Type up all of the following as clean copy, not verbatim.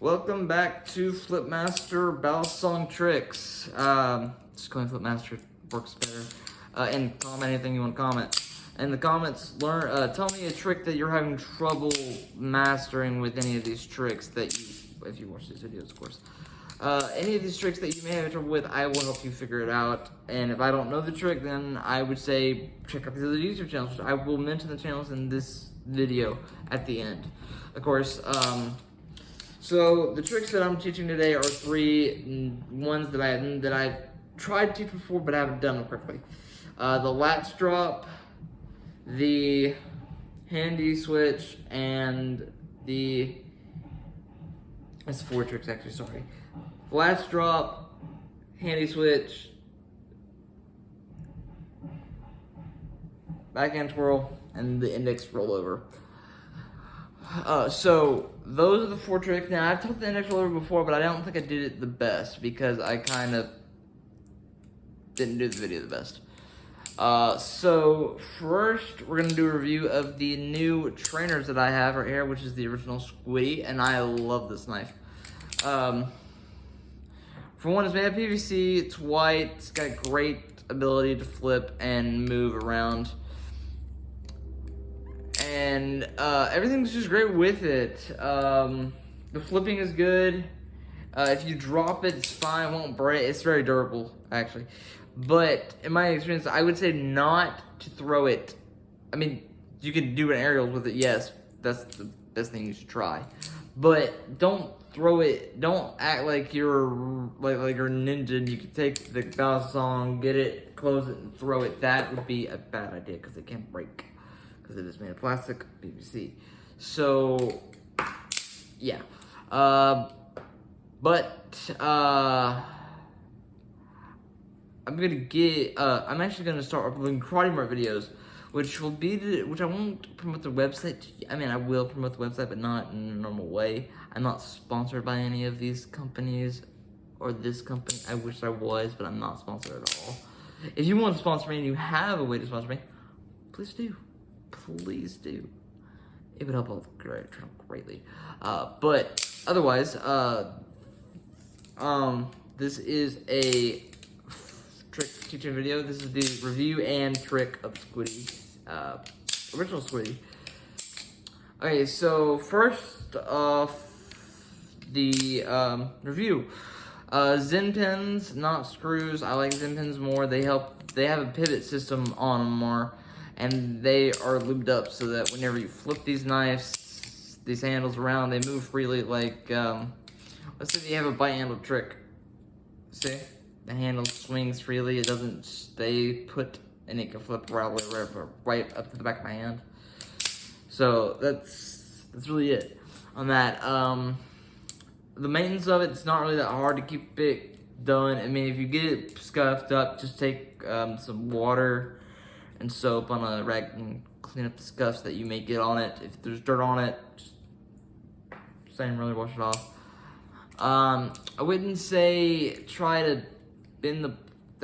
Welcome back to Flipmaster Battle Song Tricks. Just calling Flipmaster works better. And comment anything you want to comment. In the comments, tell me a trick that you're having trouble mastering with any of these tricks that you, if you watch these videos, of course. Any of these tricks that you may have trouble with, I will help you figure it out. And if I don't know the trick, then I would say check out these other YouTube channels. I will mention the channels in this video at the end. Of course, so the tricks that I'm teaching today are three ones that I've tried to teach before, but I haven't done them correctly. The latch drop, the handy switch, and that's four tricks actually, sorry. Latch drop, handy switch, backhand twirl, and the index rollover. So those are the four tricks. Now I've taught the index rollover before, but I don't think I did it the best because I kind of didn't do the video the best. So first we're gonna do a review of the new trainers that I have right here, which is the original Squiddy, and I love this knife. For one, it's made of PVC, it's white, it's got great ability to flip and move around. And everything's just great with it. The flipping is good. If you drop it, it's fine, it won't break. It's very durable, actually. But in my experience, I would say not to throw it. I mean, you can do an aerials with it, yes. That's the best thing you should try. But don't throw it. Don't act like you're like you're a ninja and you can take the battle song, get it, close it, and throw it. That would be a bad idea because it can break. Because it is made of plastic, PVC. So, yeah. I'm actually gonna start uploading Karate Mart videos, which I won't promote the website. I mean, I will promote the website, but not in a normal way. I'm not sponsored by any of these companies or this company. I wish I was, but I'm not sponsored at all. If you want to sponsor me and you have a way to sponsor me, please do. Please do. It would help out greatly. But otherwise, this is a trick teaching video. This is the review and trick of Squiddy, original Squiddy. Okay, so first off, the review. Zen pins, not screws. I like Zen pins more. They have a pivot system on them more. And they are lubed up so that whenever you flip these knives, these handles around, they move freely like, let's say you have a bi-handle trick. See? The handle swings freely, it doesn't stay put, and it can flip right up to the back of my hand. So that's really it on that. The maintenance of it's not really that hard to keep it done. I mean, if you get it scuffed up, just take some water and soap on a rag and clean up the scuffs that you may get on it. If there's dirt on it, just same, really wash it off. I wouldn't say I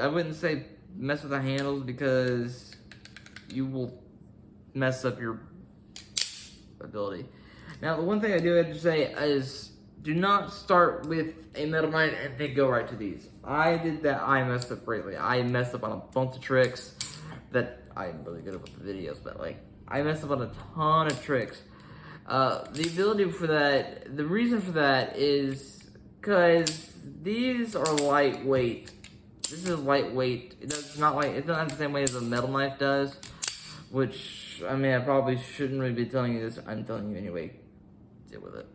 wouldn't say mess with the handles because you will mess up your ability. Now, the one thing I do have to say is do not start with a metal knife and then go right to these. I did that, I messed up greatly. I messed up on a bunch of tricks that I'm really good with the videos, but like, I messed up on a ton of tricks. The ability for that, the reason for that is because these are lightweight. This is lightweight. It does not it's not the same way as a metal knife does, which, I mean, I probably shouldn't really be telling you this. I'm telling you anyway. Deal with it.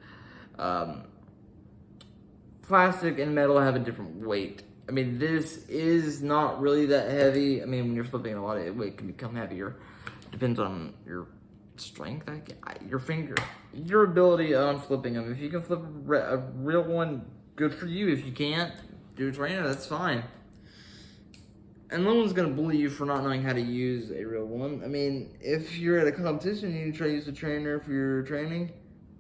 Plastic and metal have a different weight. I mean, this is not really that heavy. I mean, when you're flipping a lot, it can become heavier. Depends on your strength, your ability on flipping them. If you can flip a real one, good for you. If you can't, do a trainer, that's fine. And no one's gonna bully you for not knowing how to use a real one. I mean, if you're at a competition and you try to use a trainer for your training,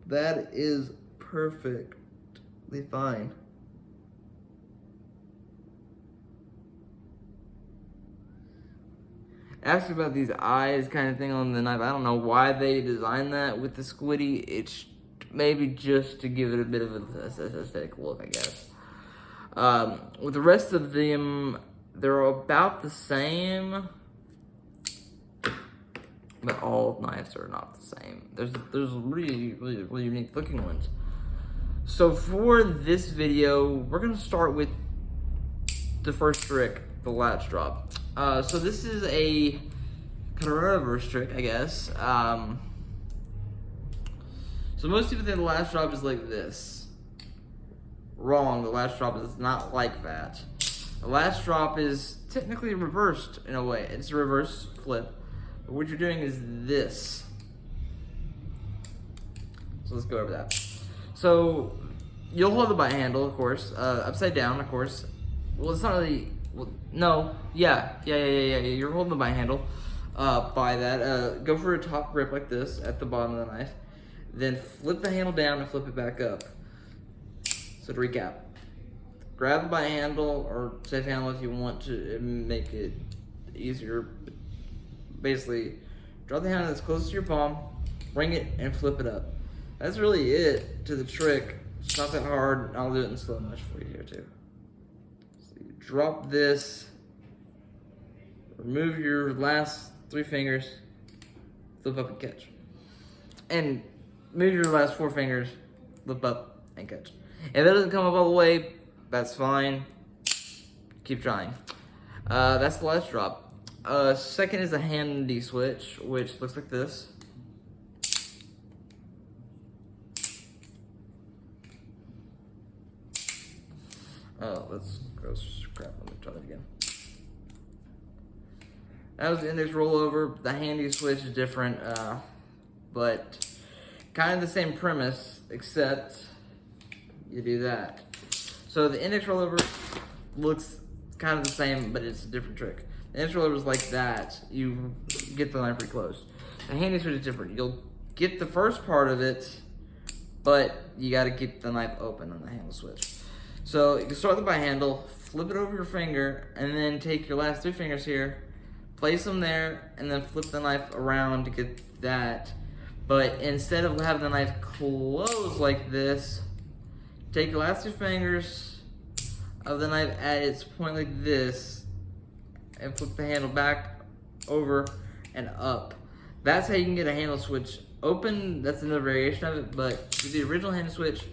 that is perfectly fine. Ask about these eyes kind of thing on the knife. I don't know why they designed that with the Squiddy. It's maybe just to give it a bit of an aesthetic look, I guess. With the rest of them, they're about the same, but all knives are not the same. There's really unique looking ones. So for this video, we're gonna start with the first trick, the latch drop. So this is a kind of reverse trick, I guess. So most people think the latch drop is like this. Wrong, the latch drop is not like that. The latch drop is technically reversed in a way. It's a reverse flip. But what you're doing is this. So let's go over that. So you'll hold the bite handle, of course, upside down, of course. Well, it's not really, well, no, yeah. You're holding the bite handle by that. Go for a top grip like this at the bottom of the knife. Then flip the handle down and flip it back up. So to recap, grab the bite handle or safe handle if you want to make it easier. Basically, draw the handle as close to your palm, bring it, and flip it up. That's really it to the trick. It's not that hard. I'll do it in slow motion for you here too. So you drop this, remove your last 3 fingers, flip up and catch. And move your last 4 fingers, flip up and catch. If it doesn't come up all the way, that's fine. Keep trying. That's the latch drop. Second is a handy switch, which looks like this. Oh, let's go scrap. Let me try that again. That was the index rollover. The handy switch is different, but kind of the same premise, except you do that. So the index rollover looks kind of the same, but it's a different trick. The index rollover is like that. You get the knife pretty close. The handy switch is different. You'll get the first part of it, but you got to get the knife open on the handle switch. So you can start with the bite handle, flip it over your finger, and then take your last 3 fingers here, place them there, and then flip the knife around to get that. But instead of having the knife close like this, take your last 2 fingers of the knife at its point like this, and flip the handle back, over, and up. That's how you can get a handle switch open. That's another variation of it, but with the original handle switch,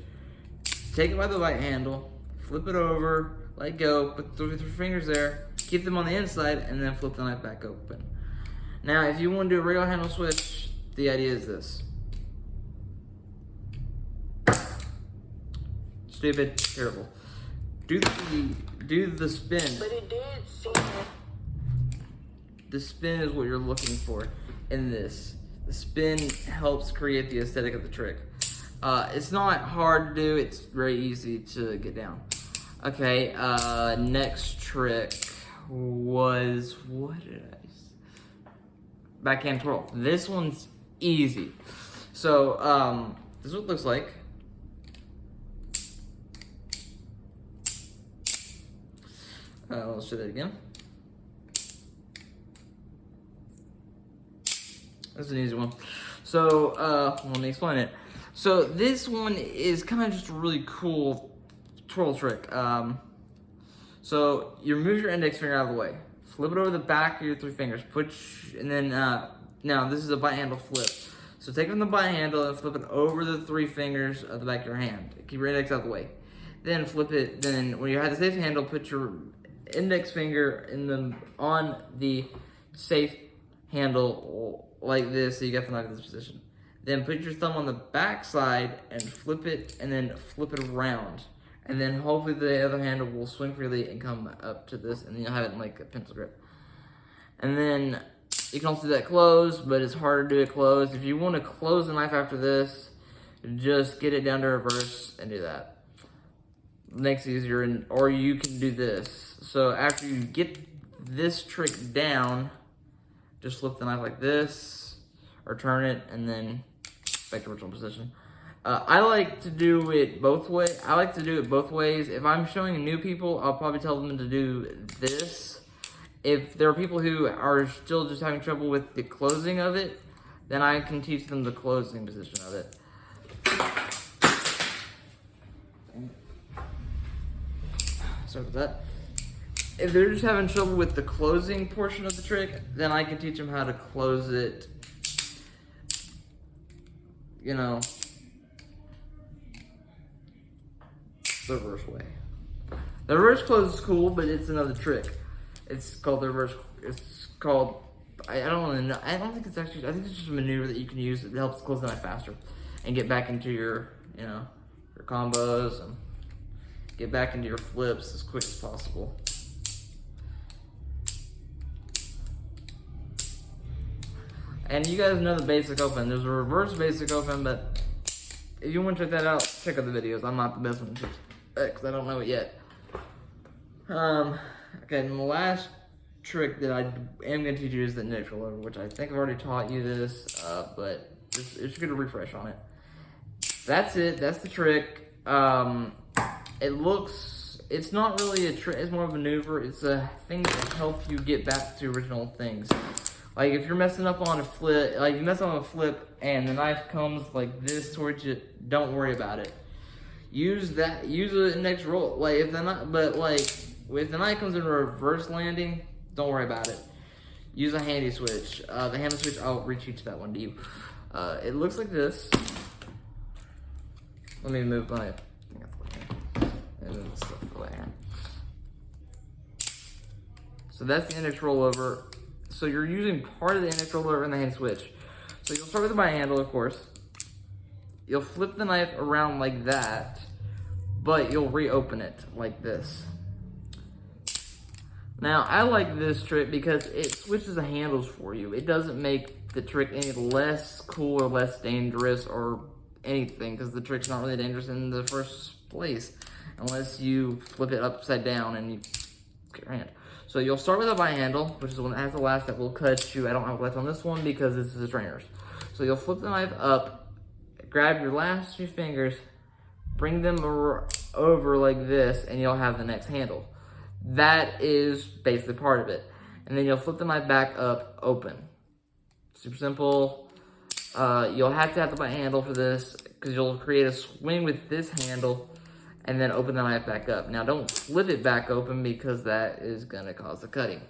take it by the bite handle, flip it over, let go, put 3 fingers there, keep them on the inside, and then flip the knife back open. Now, if you want to do a regular handle switch, the idea is this. Stupid, terrible. Do the spin. But it did seem. The spin is what you're looking for in this. The spin helps create the aesthetic of the trick. It's not hard to do, it's very easy to get down. Okay, next trick was, what did I say? Backhand twirl. This one's easy. So, this is what it looks like. Let's do that again. That's an easy one. So, let me explain it. So this one is kind of just a really cool twirl trick. So you remove your index finger out of the way, flip it over the back of your 3 fingers, and then now this is a bite handle flip. So take it from the bite handle and flip it over the 3 fingers of the back of your hand. Keep your index out of the way. Then flip it. Then when you have the safe handle, put your index finger on the safe handle like this, so you got the knife in this position. Then put your thumb on the back side and flip it, and then flip it around. And then hopefully the other handle will swing freely and come up to this, and then you'll have it in like a pencil grip. And then you can also do that closed, but it's hard to do it closed. If you want to close the knife after this, just get it down to reverse and do that. Makes it easier, or you can do this. So after you get this trick down, just flip the knife like this, or turn it, and then back to original position. I like to do it both ways. If I'm showing new people, I'll probably tell them to do this. If there are people who are still just having trouble with the closing of it, then I can teach them the closing position of it. sorry about that. If they're just having trouble with the closing portion of the trick, then I can teach them how to close it, you know, the reverse way. The reverse close is cool, but it's another trick. It's called the reverse, it's called, I don't really know, I don't think it's actually, I think it's just a maneuver that you can use that helps close the knife faster and get back into your, you know, your combos and get back into your flips as quick as possible. And you guys know the basic open. There's a reverse basic open, but if you want to check that out, check out the videos. I'm not the best one because I don't know it yet. Okay, and the last trick that I am going to teach you is the index rollover, which I think I've already taught you this, but it's going to refresh on it. That's it. That's the trick. It's not really a trick. It's more of a maneuver. It's a thing that helps you get back to original things. Like if you're messing up on a flip, like you mess up on a flip and the knife comes like this towards you, don't worry about it. Use the index roll. Like if the knife comes in a reverse landing, don't worry about it. Use a handy switch. The handy switch, I'll reteach that one to you. It looks like this. Let me move my stuff away. So that's the index rollover. So you're using part of the index rollover and the hand switch. So you'll start with the by handle, of course. You'll flip the knife around like that, but you'll reopen it like this. Now, I like this trick because it switches the handles for you. It doesn't make the trick any less cool or less dangerous or anything, because the trick's not really dangerous in the first place unless you flip it upside down and you get your hand. So you'll start with a by handle, which is the one that has the last that will cut you. I don't have left on this one because this is a trainer's. So you'll flip the knife up, grab your last few fingers, bring them over like this, and you'll have the next handle. That is basically part of it. And then you'll flip the knife back up, open. Super simple. You'll have to have the by handle for this because you'll create a swing with this handle and then open the knife back up. Now don't flip it back open because that is gonna cause the cutting.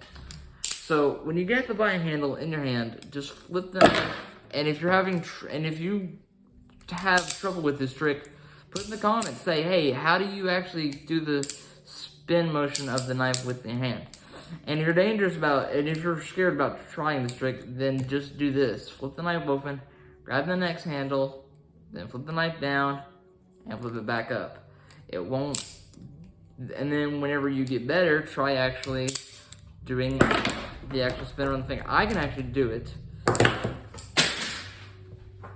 So when you get the by handle in your hand, just flip the knife. And if you're if you have trouble with this trick, put in the comments, say, hey, how do you actually do the spin motion of the knife with the hand? And if you're scared about trying this trick, then just do this. Flip the knife open, grab the next handle, then flip the knife down, and flip it back up. It won't, and then whenever you get better, try actually doing the actual spin around the thing. I can actually do it.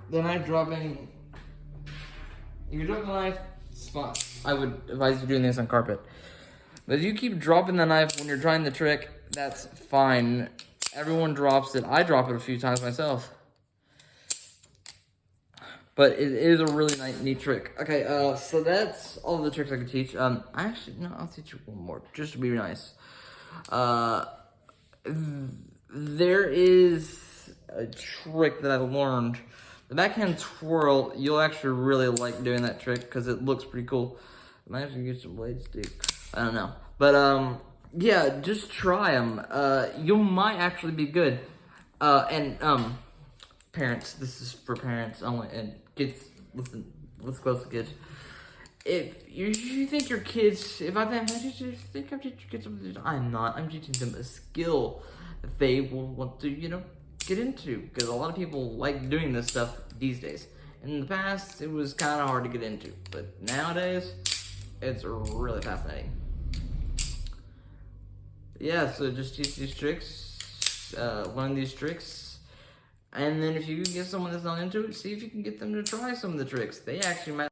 The knife dropping, if you drop the knife, it's fine. I would advise you doing this on carpet. But if you keep dropping the knife when you're trying the trick, that's fine. Everyone drops it. I drop it a few times myself. But it is a really neat trick. Okay, so that's all the tricks I can teach. I'll teach you one more, just to be nice. There is a trick that I learned. The backhand twirl, you'll actually really like doing that trick because it looks pretty cool. I might have to get some blades too. I don't know. But, yeah, just try them. You might actually be good. Parents, this is for parents only, and kids, listen close to kids. If you think your kids, if I think I'm teaching your kids something, I'm not. I'm teaching them a skill that they will want to, get into. Because a lot of people like doing this stuff these days. In the past, it was kind of hard to get into. But nowadays, it's really fascinating. Yeah, so just teach these tricks, learn these tricks. And then if you can get someone that's not into it, see if you can get them to try some of the tricks. They actually might